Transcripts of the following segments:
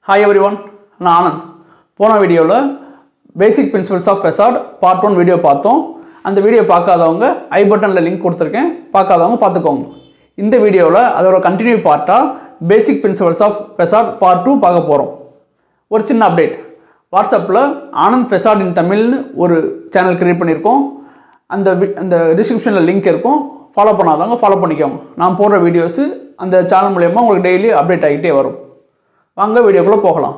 Hi everyone, நான் ஆனந்த். போன வீடியோவில் basic principles of facade part 1 video பார்த்தோம். அந்த வீடியோ பார்க்காதவங்க ஐ பட்டனில் லிங்க் கொடுத்துருக்கேன், பார்க்காதவங்க பார்த்துக்கோங்க. இந்த வீடியோவில் அதோட கண்டினியூ பார்ட்டாக பேசிக் பிரின்சிபல்ஸ் ஆஃப் ஃபெசாட் பார்ட் 2 பார்க்க போகிறோம். ஒரு சின்ன அப்டேட், வாட்ஸ்அப்பில் ஆனந்த் ஃபெசாட் இன் தமிழ்னு ஒரு சேனல் க்ரியேட் பண்ணியிருக்கோம். அந்த டிஸ்கிரிப்ஷனில் லிங்க் இருக்கும், ஃபாலோ பண்ணாதவங்க ஃபாலோ பண்ணிக்கோங்க. நான் போடுற வீடியோஸு அந்த சேனல் மூலயமா உங்களுக்கு டெய்லி அப்டேட் ஆகிட்டே வரும். வாங்க வீடியோக்குள்ளே போகலாம்.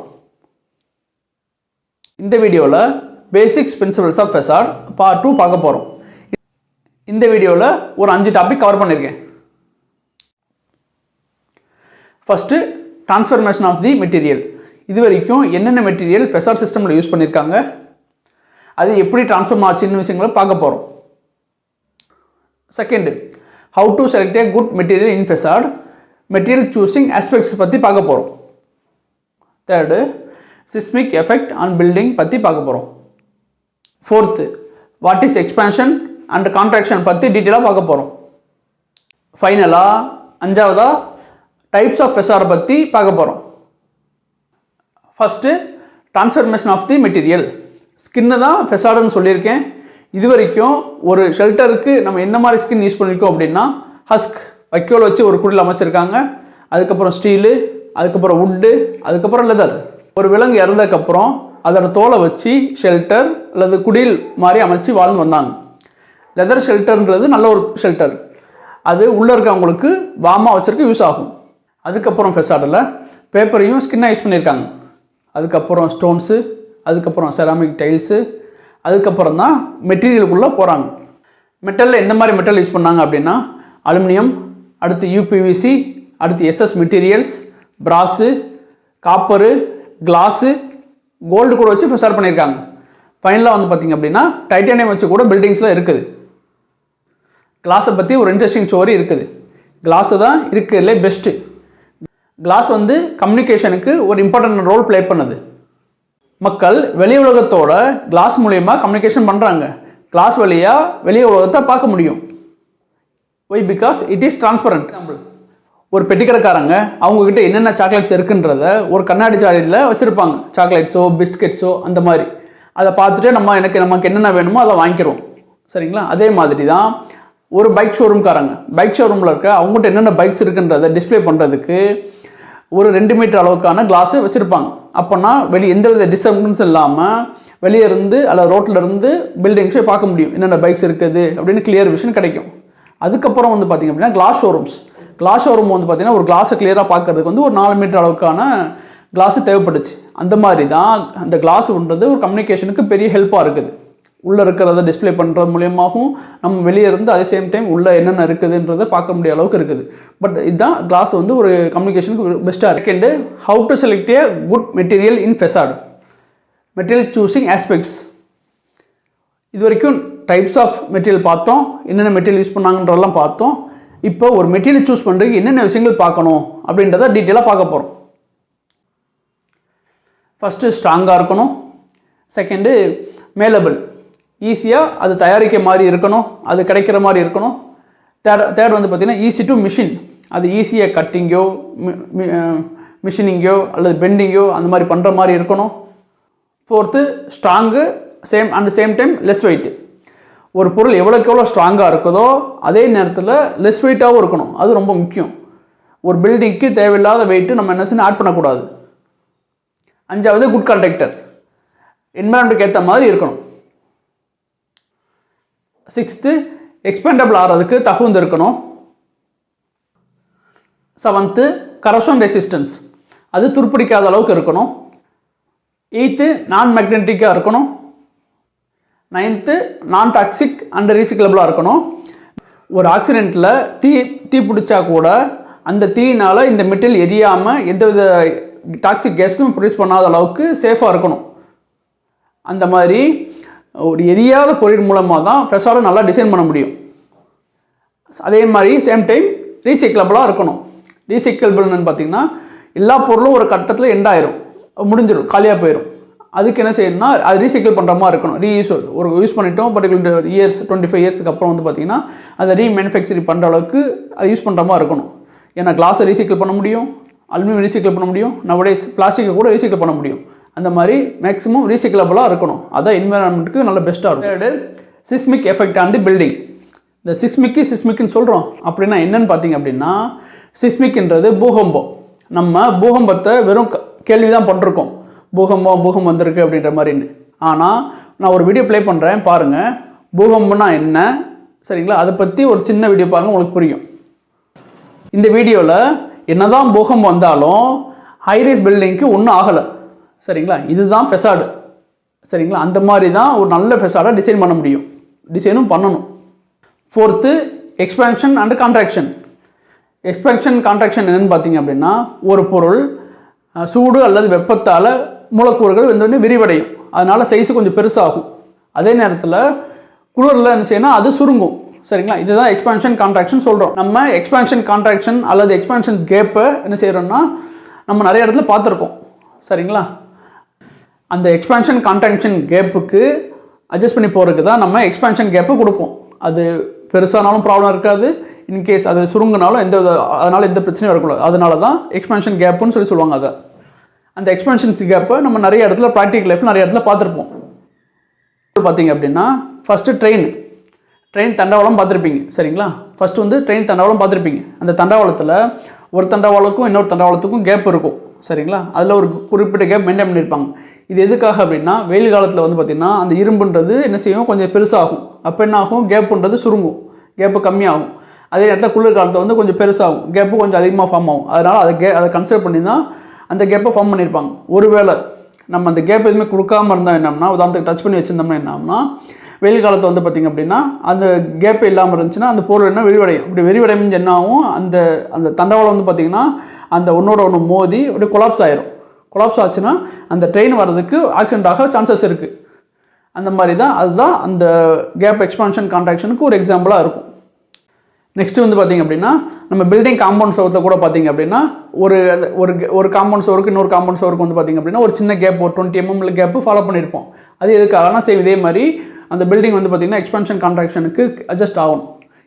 இந்த வீடியோவில் basics principles of facade part 2 பார்க்க போகிறோம். இந்த வீடியோவில் ஒரு 5 டாபிக் கவர் பண்ணியிருக்கேன். First, transformation of the material. இது வரைக்கும் என்னென்ன மெட்டீரியல் ஃபெசாட் சிஸ்டமில் யூஸ் பண்ணியிருக்காங்க, அது எப்படி டிரான்ஸ்ஃபார்ம் ஆச்சுன்னு விஷயங்களை பார்க்க போகிறோம். Second, how to select a good material in facade, material choosing aspects பற்றி பார்க்க போகிறோம். Third, seismic effect on building பற்றி பார்க்க போகிறோம். Fourth, what is expansion and contraction பற்றி டீட்டெயிலாக பார்க்க போகிறோம். ஃபைனலாக அஞ்சாவதாக டைப்ஸ் ஆஃப் ஃபெசாடை பற்றி பார்க்க போகிறோம். First, transformation of the material. ஸ்கின்னு தான் ஃபெசாடுன்னு சொல்லியிருக்கேன். இது வரைக்கும் ஒரு ஷெல்டருக்கு நம்ம என்ன மாதிரி ஸ்கின் யூஸ் பண்ணியிருக்கோம் அப்படின்னா, ஹஸ்க் வைக்கோல் வச்சு ஒரு குடில் அமைச்சிருக்காங்க, அதுக்கப்புறம் ஸ்டீலு, அதுக்கப்புறம் வுட்டு, அதுக்கப்புறம் லெதர். ஒரு விலங்கு இறந்ததுக்கப்புறம் அதோட தோலை வச்சு ஷெல்டர் அல்லது குடில் மாதிரி அமைச்சு வாழ்ந்து வந்தாங்க. லெதர் ஷெல்டர்ன்றது நல்ல ஒரு ஷெல்டர், அது உள்ளே இருக்கவங்களுக்கு வார்மாக வச்சுருக்க யூஸ் ஆகும். அதுக்கப்புறம் ஃபெசாடில் பேப்பரையும் ஸ்கின்னாக யூஸ் பண்ணியிருக்காங்க. அதுக்கப்புறம் ஸ்டோன்ஸு, அதுக்கப்புறம் செராமிக் டைல்ஸு, அதுக்கப்புறம் தான் மெட்டீரியலுக்குள்ளே போகிறாங்க. மெட்டலில் எந்த மாதிரி மெட்டல் யூஸ் பண்ணாங்க அப்படின்னா, அலுமினியம், அடுத்து யூபிவிசி, அடுத்து SS materials, brass, copper, glass, gold கூட வச்சு ஃபெசாட் பண்ணியிருக்காங்க. ஃபைனலாக வந்து பார்த்திங்க அப்படின்னா டைட்டானியம் வச்சு கூட பில்டிங்ஸில் இருக்குது. கிளாஸை பற்றி ஒரு இன்ட்ரெஸ்டிங் ஸ்டோரி இருக்குது. கிளாஸு தான் இருக்கிறதுலே பெஸ்ட்டு. கிளாஸ் வந்து கம்யூனிகேஷனுக்கு ஒரு இம்பார்ட்டன்ட் ரோல் ப்ளே பண்ணுது. மக்கள் வெளி உலகத்தோட கிளாஸ் மூலயமா கம்யூனிகேஷன் பண்ணுறாங்க. கிளாஸ் வழியாக வெளி உலகத்தை பார்க்க முடியும். Why? Because it is transparent. ஒரு பெட்டிக்கடைக்காரங்க அவங்கக்கிட்ட என்னென்ன சாக்லேட்ஸ் இருக்குன்றத ஒரு கண்ணாடி ஜாடியில் வச்சுருப்பாங்க. சாக்லேட்ஸோ பிஸ்கெட்ஸோ அந்த மாதிரி. அதை பார்த்துட்டு நமக்கு என்னென்ன வேணுமோ அதை வாங்கிக்கிறோம். சரிங்களா? அதே மாதிரி தான் ஒரு பைக் ஷோரூம்காரங்க பைக் ஷோரூமில் இருக்க அவங்ககிட்ட என்னென்ன பைக்ஸ் இருக்குன்றதை டிஸ்பிளே பண்ணுறதுக்கு ஒரு 2 மீட்டர் அளவுக்கான கிளாஸு வச்சுருப்பாங்க. அப்போனா எந்த வித டிஸ்டர்பன்ஸ் இல்லாமல் வெளியே இருந்து அல்லது ரோட்டில் இருந்து பில்டிங்ஸே பார்க்க முடியும், என்னென்ன பைக்ஸ் இருக்குது அப்படின்னு கிளியர் விஷன் கிடைக்கும். அதுக்கப்புறம் வந்து பார்த்திங்க அப்படின்னா கிளாஸ் ஷோரூம் வந்து பார்த்திங்கன்னா ஒரு கிளாஸை கிளியராக பார்க்கறதுக்கு வந்து ஒரு 4 மீட்டர் அளவுக்கான கிளாஸு தேவைப்பட்டுச்சு. அந்த மாதிரி தான் அந்த கிளாஸுன்றது ஒரு கம்யூனிகேஷனுக்கு பெரிய ஹெல்ப்பாக இருக்குது. உள்ளே இருக்கிறத டிஸ்பிளே பண்ணுறது மூலியமாகவும் நம்ம வெளியே இருந்து அதே சேம் டைம் உள்ளே என்னென்ன இருக்குதுன்றதை பார்க்க முடிய அளவுக்கு இருக்குது. பட் இதுதான் கிளாஸ் வந்து ஒரு கம்யூனிகேஷனுக்கு பெஸ்ட்டாக இருக்குது. Second, how to select a good material in facade, material choosing aspects. இது வரைக்கும் டைப்ஸ் ஆஃப் மெட்டீரியல் பார்த்தோம், என்னென்ன மெட்டீரியல் யூஸ் பண்ணாங்கன்றதெல்லாம் பார்த்தோம். இப்போ ஒரு மெட்டீரியல் சூஸ் பண்ணுறதுக்கு என்னென்ன விஷயங்கள் பார்க்கணும் அப்படின்றத டீட்டெயிலாக பார்க்க போகிறோம். ஃபஸ்ட்டு, ஸ்ட்ராங்காக இருக்கணும். செகண்டு, மேலபிள், ஈஸியாக அது தயாரிக்க மாதிரி இருக்கணும், அது கிடைக்கிற மாதிரி இருக்கணும். தேர்ட் வந்து பார்த்திங்கன்னா ஈஸி டு மிஷின், அது ஈஸியாக கட்டிங்கோ மிஷினிங்கோ அல்லது பெண்டிங்கோ அந்த மாதிரி பண்ணுற மாதிரி இருக்கணும். Fourth, strong, same time less weight. ஒரு பொருள் எவ்வளோக்கு எவ்வளோ ஸ்ட்ராங்காக இருக்குதோ அதே நேரத்தில் லெஸ் வெயிட்டாகவும் இருக்கணும், அது ரொம்ப முக்கியம். ஒரு பில்டிங்க்கு தேவையில்லாத வெயிட்டு நம்ம என்ன செய்யணும், ஆட் பண்ணக்கூடாது. அஞ்சாவது, குட் கண்டக்டர், என்வரான்மெண்ட்டுக்கு ஏற்ற மாதிரி இருக்கணும். சிக்ஸ்த்து, எக்ஸ்பெண்டபிள் ஆகிறதுக்கு தகுந்து இருக்கணும். செவன்த்து, கரப்ஷன் ரெசிஸ்டன்ஸ், அது துருப்பிடிக்காத அளவுக்கு இருக்கணும். எயித்து, நான் மேக்னெட்டிக்காக இருக்கணும். நைன்த்து, நான் டாக்ஸிக் அண்ட் ரீசைக்கிளபிளாக இருக்கணும். ஒரு ஆக்சிடெண்ட்டில் தீ பிடிச்சா கூட அந்த தீயினால் இந்த மெட்டீரியல் எரியாமல் எந்தவித டாக்ஸிக் கேஸ்க்கும் ப்ரொடியூஸ் பண்ணாத அளவுக்கு சேஃபாக இருக்கணும். அந்த மாதிரி ஒரு எரியாத பொருள் மூலமாக தான் ஃபெசாடை நல்லா டிசைன் பண்ண முடியும். அதே மாதிரி சேம் டைம் ரீசைக்கிளபிளாக இருக்கணும். ரீசைக்கிளபிள்னு பார்த்திங்கன்னா எல்லா பொருளும் ஒரு கட்டத்தில் எண்டாயிரும், முடிஞ்சிடும், காலியாக போயிடும். அதுக்கு என்ன செய்யணும்னா அது ரீசைக்கிள் பண்ணுற மாதிரி இருக்கணும். ரீயூஸ் ஒரு யூஸ் பண்ணிட்டோம் பர்டிகுலர் இயர்ஸ் 25 இயர்ஸுக்கு அப்புறம் வந்து பார்த்திங்கன்னா அதை ரீமேனுஃபேக்சரிங் பண்ணுற அளவுக்கு அது யூஸ் பண்ணுற மாதிரி இருக்கணும். ஏன்னா கிளாஸை ரீசைக்கிள் பண்ண முடியும், அலுமினியம் ரீசைக்கிள் பண்ண முடியும், நவடேஸ் பிளாஸ்டிக்கை கூட ரீசைக்கிள் பண்ண முடியும். அந்த மாதிரி மேக்ஸிமம் ரீசைக்கிளபிளாக இருக்கணும். அதான் என்விரான்மெண்ட்டுக்கு நல்ல பெஸ்ட்டாக இருக்கும். Third, seismic effect on the building. இந்த சிஸ்மிக்னு சொல்கிறோம் அப்படின்னா என்னன்னு பார்த்தீங்க அப்படின்னா, சிஸ்மிக்ன்றது பூகம்பம். நம்ம பூகம்பத்தை வெறும் கேள்வி தான் பண்ணிருக்கோம், பூகம்பம் வந்திருக்கு அப்படின்ற மாதிரின்னு. ஆனால் நான் ஒரு வீடியோ ப்ளே பண்ணுறேன் பாருங்கள், பூகம்பம்னா என்ன சரிங்களா, அதை பற்றி ஒரு சின்ன வீடியோ பாருங்கள், உங்களுக்கு புரியும். இந்த வீடியோவில் என்னதான் பூகம்பம் வந்தாலும் ஹைரைஸ் பில்டிங்க்கு ஒன்றும் ஆகலை சரிங்களா. இதுதான் ஃபெசாடு சரிங்களா. அந்த மாதிரி தான் ஒரு நல்ல ஃபெசாடை டிசைன் பண்ண முடியும், டிசைனும் பண்ணணும். Fourth, expansion and contraction. Expansion contraction என்னென்னு பார்த்தீங்க அப்படின்னா, ஒரு பொருள் சூடு அல்லது வெப்பத்தால் மூலக்கூறுகள் வந்து விரிவடையும், அதனால் சைஸு கொஞ்சம் பெருசாகும். அதே நேரத்தில் குளிரில் என்ன செய்யணும், அது சுருங்கும் சரிங்களா. இதுதான் எக்ஸ்பான்ஷன் கான்ட்ராக்ஷன் சொல்கிறோம். நம்ம எக்ஸ்பான்ஷன் கான்ட்ராக்ஷன் அல்லது எக்ஸ்பான்ஷன்ஸ் கேப்பை என்ன செய்கிறோம்னா நம்ம நிறைய இடத்துல பார்த்துருக்கோம் சரிங்களா. அந்த எக்ஸ்பான்ஷன் கான்ட்ராக்ஷன் கேப்புக்கு அட்ஜஸ்ட் பண்ணி போகிறதுக்கு தான் நம்ம எக்ஸ்பான்ஷன் கேப்பை கொடுப்போம். அது பெருசானாலும் ப்ராப்ளம் இருக்காது, இன்கேஸ் அது சுருங்கினாலும் அதனால் எந்த பிரச்சனையும் வரக்கூடாது. அதனால தான் எக்ஸ்பான்ஷன் கேப்புன்னு சொல்லுவாங்க. அதை அந்த எக்ஸ்பான்ஷன்ஸ் கேப்பை நம்ம நிறைய இடத்துல ப்ராக்டிக்கல் லைஃப்பில் நிறைய இடத்துல பார்த்துருப்போம். பார்த்தீங்க அப்படின்னா ஃபஸ்ட்டு ட்ரெயின் தண்டவாளம் பார்த்துருப்பீங்க சரிங்களா. ஃபஸ்ட்டு வந்து ட்ரெயின் தண்டவாளம் பார்த்துருப்பீங்க. அந்த தண்டவாளத்தில் ஒரு தண்டவாளத்துக்கும் இன்னொரு தண்டவாளத்துக்கும் கேப் இருக்கும் சரிங்களா. அதில் ஒரு குறிப்பிட்ட கேப் மெயின்டைன் பண்ணியிருப்பாங்க. இது எதுக்காக அப்படின்னா, வெயில் காலத்தில் வந்து பார்த்திங்கன்னா அந்த இரும்புன்றது என்ன செய்யும், கொஞ்சம் பெருசாகும். அப்போ என்ன ஆகும், கேப்புன்றது சுருங்கும், கேப்பு கம்மியாகும். அதே நேரத்தில் குளிர் காலத்தில் வந்து கொஞ்சம் பெருசாகும், கேப்பு கொஞ்சம் அதிகமாக ஃபார்ம் ஆகும். அதனால் அதை கன்சிடர் பண்ணி தான் அந்த கேப்பை ஃபார்ம் பண்ணியிருப்பாங்க. ஒருவேளை நம்ம அந்த கேப் எதுவுமே கொடுக்காமல் இருந்தால் என்னன்னா, உதாரணத்துக்கு டச் பண்ணி வச்சுருந்தோம்னா என்னன்னா, வெயில் காலத்தில் வந்து பார்த்திங்க அப்படின்னா அந்த கேப்பே இல்லாமல் இருந்துச்சுன்னா அந்த பொருள் என்ன விரிவடையும். இப்படி விரிவடையும் என்ன ஆகும், அந்த தண்டவாளம் வந்து பார்த்திங்கன்னா அந்த ஒன்றோட ஒன்று மோதி அப்படியே கொலாப்ஸ் ஆயிரும். கொலாப்ஸ் ஆச்சுன்னா அந்த ட்ரெயின் வர்றதுக்கு ஆக்சிடென்ட் ஆக சான்சஸ் இருக்குது. அந்த மாதிரி தான், அதுதான் அந்த கேப் எக்ஸ்பான்ஷன் கான்ட்ராக்ஷனுக்கு ஒரு எக்ஸாம்பிளாக இருக்கும். நெக்ஸ்ட்டு வந்து பார்த்திங்க அப்படின்னா, நம்ம பில்டிங் காம்பவுண்ட் சவுத்தில் கூட பார்த்திங்க அப்படின்னா ஒரு காம்பவுண்ட் சோருக்கு இன்னொரு காம்பவுண்ட் சோருக்கு வந்து பார்த்திங்க அப்படின்னா ஒரு சின்ன கேப், ஒரு 20 mm கேப்பு ஃபாலோ பண்ணியிருப்போம். அது எதுக்காகனா சேம் இதே மாதிரி அந்த பில்டிங் வந்து பார்த்திங்கன்னா எக்ஸ்பான்ஷன் கான்ட்ராக்ஷனுக்கு அட்ஜஸ்ட் ஆகும்.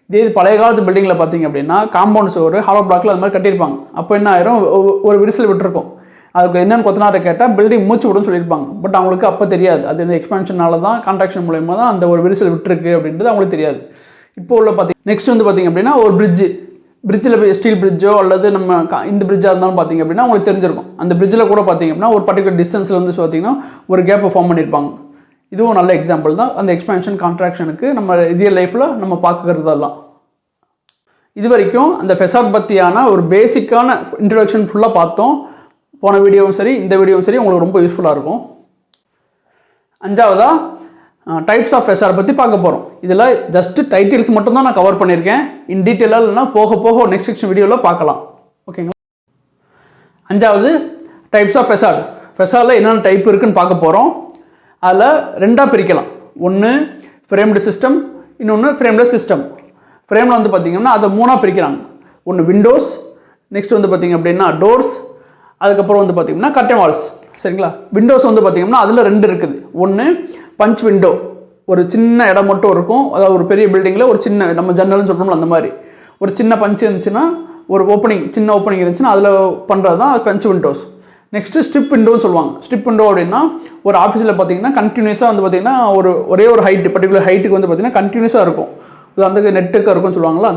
இதே பழைய காலத்து பில்டிங்கில் பார்த்திங்க அப்படின்னா காம்பவுண்ட் சோறு ஹாலோ பிளாக்ல அது மாதிரி கட்டியிருப்பாங்க. அப்போ என்ன ஆயிரும், ஒரு விரிசல் விட்டுருக்கும். அதுக்கு என்னென்னு கொத்தனாரை கேட்டால் பில்டிங் மூச்சு விடுன்னு சொல்லியிருப்பாங்க. பட் அவங்களுக்கு அப்போ தெரியாது, அது இந்த எக்ஸ்பான்ஷனால தான், கான்ட்ராக்ஷன் மூலயமா தான் அந்த ஒரு விரிசல் விட்டுருக்கு அப்படின்றது அவங்களுக்கு தெரியாது. இப்போ உள்ள நெக்ஸ்ட் வந்து பார்த்திங்க அப்படின்னா ஒரு பிரிட்ஜில் ஸ்டீல் பிரிட்ஜோ அல்லது நம்ம இந்த பிரிட்ஜாக இருந்தாலும் பார்த்திங்க அப்படின்னா உங்களுக்கு தெரிஞ்சிருக்கும். அந்த பிரிட்ஜில் கூட பார்த்திங்க அப்படின்னா ஒரு பர்டிகுலர் டிஸ்டன்ஸில் வந்து பார்த்திங்கன்னா ஒரு கேப்பை ஃபார்ம் பண்ணியிருப்பாங்க. இதுவும் நல்ல எக்ஸாம்பிள் தான் அந்த எக்ஸ்பான்ஷன் கான்ட்ராக்ஷனுக்கு நம்ம ரியல் லைஃப்பில் நம்ம பார்க்குறதெல்லாம். இது வரைக்கும் அந்த ஃபெசாட் பற்றியான ஒரு பேசிக்கான இன்ட்ரடக்ஷன் ஃபுல்லாக பார்த்தோம். போன வீடியோவும் சரி இந்த வீடியோவும் சரி உங்களுக்கு ரொம்ப யூஸ்ஃபுல்லாக இருக்கும். அஞ்சாவதாக டைப்ஸ் ஆஃப் ஃபெசாட் பற்றி பார்க்க போகிறோம். இதில் ஜஸ்ட்டு டைட்டில்ஸ் மட்டும்தான் நான் கவர் பண்ணியிருக்கேன். இன் டீட்டெயிலாக இல்லைனா போக போக நெக்ஸ்ட் வீடியோவில் பார்க்கலாம். ஓகேங்களா. அஞ்சாவது டைப்ஸ் ஆஃப் ஃபெசாட். ஃபெசாடில் என்னென்ன டைப் இருக்குதுன்னு பார்க்க போகிறோம். அதில் ரெண்டாக பிரிக்கலாம். ஒன்று ஃப்ரேம்டு சிஸ்டம், இன்னொன்று ஃப்ரேம்லெஸ் சிஸ்டம். ஃப்ரேமில் வந்து பார்த்திங்கன்னா அதை மூணாக பிரிக்கிறாங்க. ஒன்று விண்டோஸ், நெக்ஸ்ட் வந்து பார்த்திங்க அப்படின்னா டோர்ஸ், அதுக்கப்புறம் வந்து பார்த்திங்கன்னா கர்டன் வால்ஸ் சரிங்களா. விண்டோஸ் வந்து பார்த்திங்கன்னா அதில் ரெண்டு இருக்குது. ஒன்று பஞ்ச் விண்டோ, ஒரு சின்ன இடம் மட்டும் இருக்கும். அதாவது ஒரு பெரிய பில்டிங்கில் ஒரு சின்ன நம்ம ஜன்னல்னு சொல்கிறோம்ல அந்த மாதிரி ஒரு சின்ன பஞ்ச் இருந்துச்சுன்னா, ஒரு சின்ன ஓப்பனிங் இருந்துச்சுன்னா அதில் பண்ணுறது தான் அது பஞ்ச் விண்டோஸ். நெக்ஸ்ட்டு ஸ்ட்ரிப் விண்டோன்னு சொல்லுவாங்க. ஸ்ட்ரிப் விண்டோ அப்படின்னா ஒரு ஆஃபீஸில் பார்த்திங்கன்னா கண்டினியூஸாக வந்து பார்த்திங்கன்னா ஒரே ஒரு பர்டிகுலர் ஹைட்டுக்கு வந்து பார்த்திங்கன்னா கண்டினியூஸாக இருக்கும். அந்த நெட்டுக்கு இருக்கும்னு சொல்லுவாங்களா,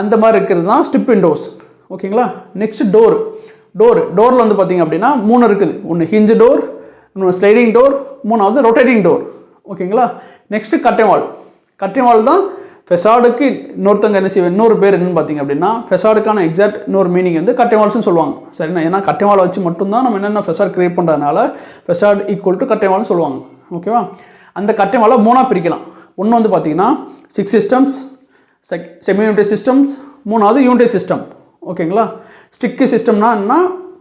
அந்த மாதிரி இருக்கிறது தான் ஸ்ட்ரிப் விண்டோஸ். ஓகேங்களா. நெக்ஸ்ட் டோரில் வந்து பார்த்திங்க அப்படின்னா 3 இருக்குது. ஒன்று ஹிஞ்ச் டோர், இன்னொன்று ஸ்லைடிங் டோர், மூணாவது ரொட்டேட்டிங் டோர். ஓகேங்களா. நெக்ஸ்ட்டு கர்டன் வால் தான் ஃபெசாடுக்கு இன்னொரு பேர் என்னன்னு பார்த்திங்க அப்படின்னா, ஃபெசாடுக்கான எக்ஸாக்ட் இன்னொரு மீனிங் வந்து கர்டன் வால்ஸ்னு சொல்லுவாங்க சரிண்ணா. ஏன்னா கர்டன் வால் வச்சு மட்டும்தான் நம்ம என்னென்ன ஃபெசாட் கிரியேட் பண்ணுறதுனால ஃபெசாட் ஈக்குவல் டு கர்டன் வால்னு சொல்லுவாங்க. ஓகேவா. அந்த கர்டன் வாலை மூணாக பிரிக்கலாம். ஒன்று வந்து பார்த்திங்கன்னா 6 சிஸ்டம்ஸ், செமி யூனிட் சிஸ்டம்ஸ், மூணாவது யூனிட் சிஸ்டம். ஓகேங்களா. ஸ்டிக்கு சிஸ்டம்னா என்ன,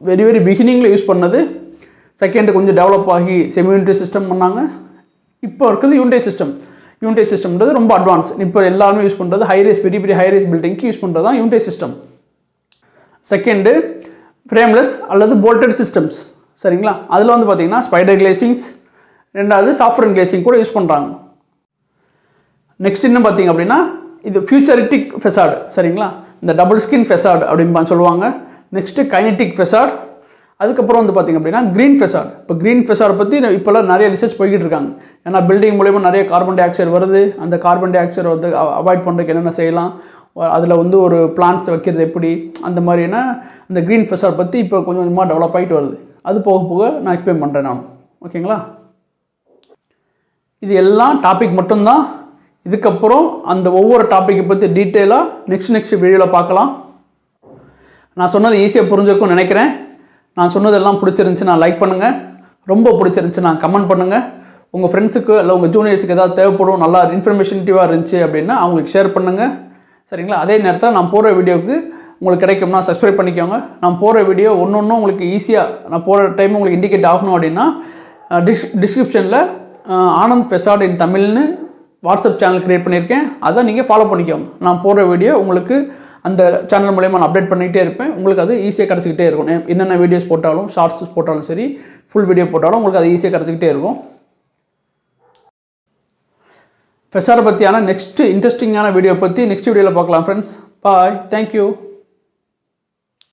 வெரி பிகினிங்கில் யூஸ் பண்ணது. செகண்ட் கொஞ்சம் டெவலப் ஆகி செமி யூனிட் சிஸ்டம் பண்ணாங்க. இப்போ இருக்கிறது யூனிட் சிஸ்டம்ன்றது ரொம்ப அட்வான்ஸ். இப்போ எல்லாருமே யூஸ் பண்ணுறது பெரிய ஹைரைஸ் பில்டிங்க்கு யூஸ் பண்ணுறது தான் யூனிட் சிஸ்டம். செகண்டு ஃப்ரேம்லெஸ் அல்லது போல்டட் சிஸ்டம்ஸ் சரிங்களா. அதில் வந்து பார்த்திங்கன்னா ஸ்பைடர் கிளேசிங்ஸ், ரெண்டாவது சாஃப்ரன் கிளேசிங் கூட யூஸ் பண்ணுறாங்க. நெக்ஸ்ட் என்ன பார்த்திங்க அப்படின்னா இது ஃபியூச்சரிட்டிக் ஃபெசாடு சரிங்களா. இந்த டபுள் ஸ்கின் ஃபெசாட் அப்படின்னு சொல்லுவாங்க. நெக்ஸ்ட்டு கைனெட்டிக் ஃபெசாட், அதுக்கப்புறம் வந்து பார்த்திங்க அப்படின்னா க்ரீன் ஃபெசாட். இப்போ க்ரீன் ஃபெசாட் பற்றி இப்போல்லாம் நிறைய ரிசர்ச் போய்கிட்டு இருக்காங்க. ஏன்னா பில்டிங் மூலயமா நிறைய கார்பன் டை ஆக்சைடு வருது. அந்த கார்பன் டை ஆக்சைடை வந்து அவாய்ட் பண்ணுறதுக்கு என்னென்ன செய்யலாம், அதில் வந்து ஒரு பிளான்ட்ஸ் வைக்கிறது எப்படி, அந்த மாதிரியான அந்த க்ரீன் ஃபெசாட் பற்றி இப்போ கொஞ்சம் கொஞ்சமாக டெவலப் ஆகிட்டு வருது. அது போக போக நான் எக்ஸ்பிளைன் பண்ணுறேன் நான். ஓகேங்களா? இது எல்லாம் டாபிக் மட்டும்தான். இதுக்கப்புறம் அந்த ஒவ்வொரு டாப்பிக்கை பற்றி டீட்டெயிலாக நெக்ஸ்ட் வீடியோவில் பார்க்கலாம். நான் சொன்னது ஈஸியாக புரிஞ்சிருக்கும்னு நினைக்கிறேன். நான் சொன்னதெல்லாம் பிடிச்சிருந்துச்சுன்னா லைக் பண்ணுங்கள், ரொம்ப பிடிச்சிருந்துச்சுன்னா கமெண்ட் பண்ணுங்கள். உங்கள் ஃப்ரெண்ட்ஸுக்கு இல்லை உங்கள் ஜூனியர்ஸுக்கு ஏதாவது தேவைப்படும், நல்லா இன்ஃபர்மேஷனிட்டிவாக இருந்துச்சு அப்படின்னா அவங்களுக்கு ஷேர் பண்ணுங்கள். சரிங்களா? அதே நேரத்தில் நான் போடுற வீடியோவுக்கு உங்களுக்கு கிடைக்கும்னா சப்ஸ்கிரைப் பண்ணிக்கோங்க. நான் போடுற வீடியோ ஒன்று உங்களுக்கு ஈஸியாக நான் போடுற டைம் உங்களுக்கு இண்டிகேட் ஆகணும் அப்படின்னா டிஸ்கிரிப்ஷனில் ஆனந்த் ஃபெசாட் இன் தமிழ்னு வாட்ஸ்அப் சேனல் க்ரியேட் பண்ணியிருக்கேன். அதை நீங்கள் ஃபாலோ பண்ணிக்கோங்க. நான் போடுற வீடியோ உங்களுக்கு அந்த சேனல் மூலயமா நான் அப்டேட் பண்ணிகிட்டே இருப்பேன். உங்களுக்கு அது ஈஸியாக கிடச்சிக்கிட்டே இருக்கும். என்னென்ன வீடியோஸ் போட்டாலும், ஷார்ட்ஸ் போட்டாலும் சரி, ஃபுல் வீடியோ போட்டாலும் உங்களுக்கு அது ஈஸியாக கிடச்சிக்கிட்டே இருக்கும். ஃபெசாடை பற்றியான நெக்ஸ்ட் இன்ட்ரெஸ்டிங்கான வீடியோ பற்றி நெக்ஸ்ட் வீடியோவில் பார்க்கலாம் ஃப்ரெண்ட்ஸ். பாய், தேங்க்யூ.